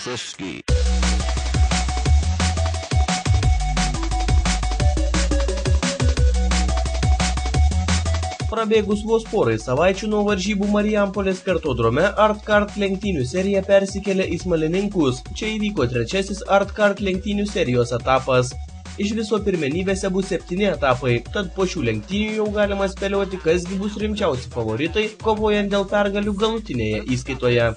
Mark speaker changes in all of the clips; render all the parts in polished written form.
Speaker 1: Frisky.
Speaker 2: Prabėgus vos porai savaičių nuo varžybų Marijampolės kartodrome Artkart lenktynių serija persikėlė į Smalininkus. Čia įvyko trečiasis Artkart lenktynių serijos etapas. Iš viso pirmenybėse bus 7 etapai, tad po šių lenktynių jau galima spėlioti, kasgi bus rimčiausi favoritai, kovojant dėl pergalių galutinėje įskaitoje.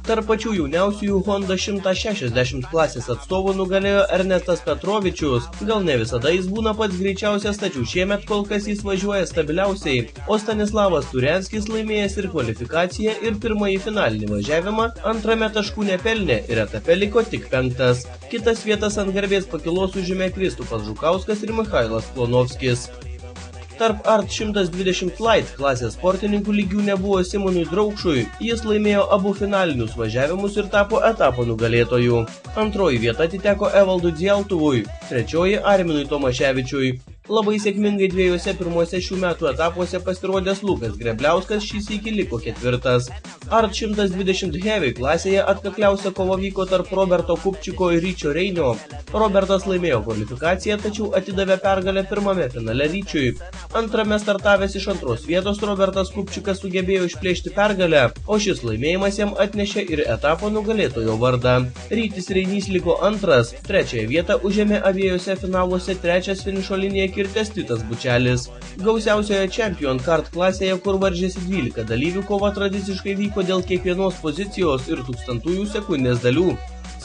Speaker 2: Tarp pačių jauniausiųjų Honda 160 klasės atstovų nugalėjo Ernestas Petrovičius. Gal ne visada jis būna pats greičiausias, tačiau šiemet kol kas jis važiuoja stabiliausiai. O Stanislavas Turenskis laimėjęs ir kvalifikaciją, ir pirmąjį finalinį važiavimą, antrame taškų nepelnė ir etape liko tik 5. Kitas vietas ant garbės pakilos užėmė Kristupas Žukauskas ir Michailas Klonovskis. Tarp Art 120 Light klasės sportininkų lygių nebuvo Simonui Draukšui. Jis laimėjo abu finalinius važiavimus ir tapo etapo nugalėtoju. Antroji vieta atiteko Evaldui Dzieltuvui, trečioji Arminui Tomaševičiui. Labai sėkmingai dviejose pirmuose šių metų etapuose pasirodęs Lukas Grebliauskas šį sykį liko 4. Art 120 Heavy klasėje atkakliausia kova vyko tarp Roberto Kupčiko ir Ryčio Reinio. Robertas laimėjo kvalifikaciją, tačiau atidavė pergalę pirmame finale Ryčiui. Antrame startavęs iš antros vietos Robertas Kupčikas sugebėjo išplėšti pergalę, o šis laimėjimas jam atnešė ir etapo nugalėtojo vardą. Rytis Reinys liko 2, trečiąją vietą užėmė abiejose finaluose trečias finišo liniją kirtęs Titas Bučelis. Gausiausioje Champion Kart klasėje, kur varžėsi 12 dalyvių, kova tradiciškai vyko dėl kiekvienos pozicijos ir 0,000 sekundės dalių.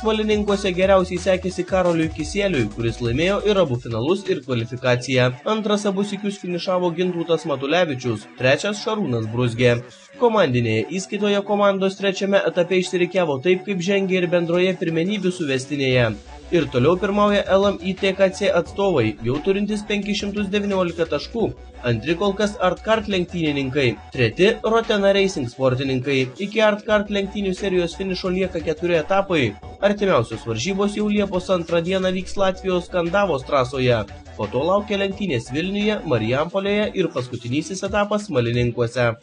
Speaker 2: Smalininkuose geriausiai sekėsi Karoliui Kisieliui, kuris laimėjo ir abu finalus ir kvalifikaciją. Antras abu sykius finišavo Gintautas Matulevičius, trečias Šarūnas Bruzgė. Komandinėje įskaitoje komandos trečiame etape išsirikiavo taip, kaip žengė ir bendroje pirmenybių suvestinėje. Ir toliau pirmauja LMITKC atstovai, jau turintis 519 taškų. Antri kol kas Artkart lenktynininkai, treti Rotena Racing sportininkai. Iki Artkart lenktynių serijos finišo lieka 4 etapai. Artimiausios varžybos jau Liepos 2 dieną vyks Latvijos Kandavos trasoje. Po to laukia lenktynės Vilniuje, Marijampolėje ir paskutinysis etapas Smalininkuose.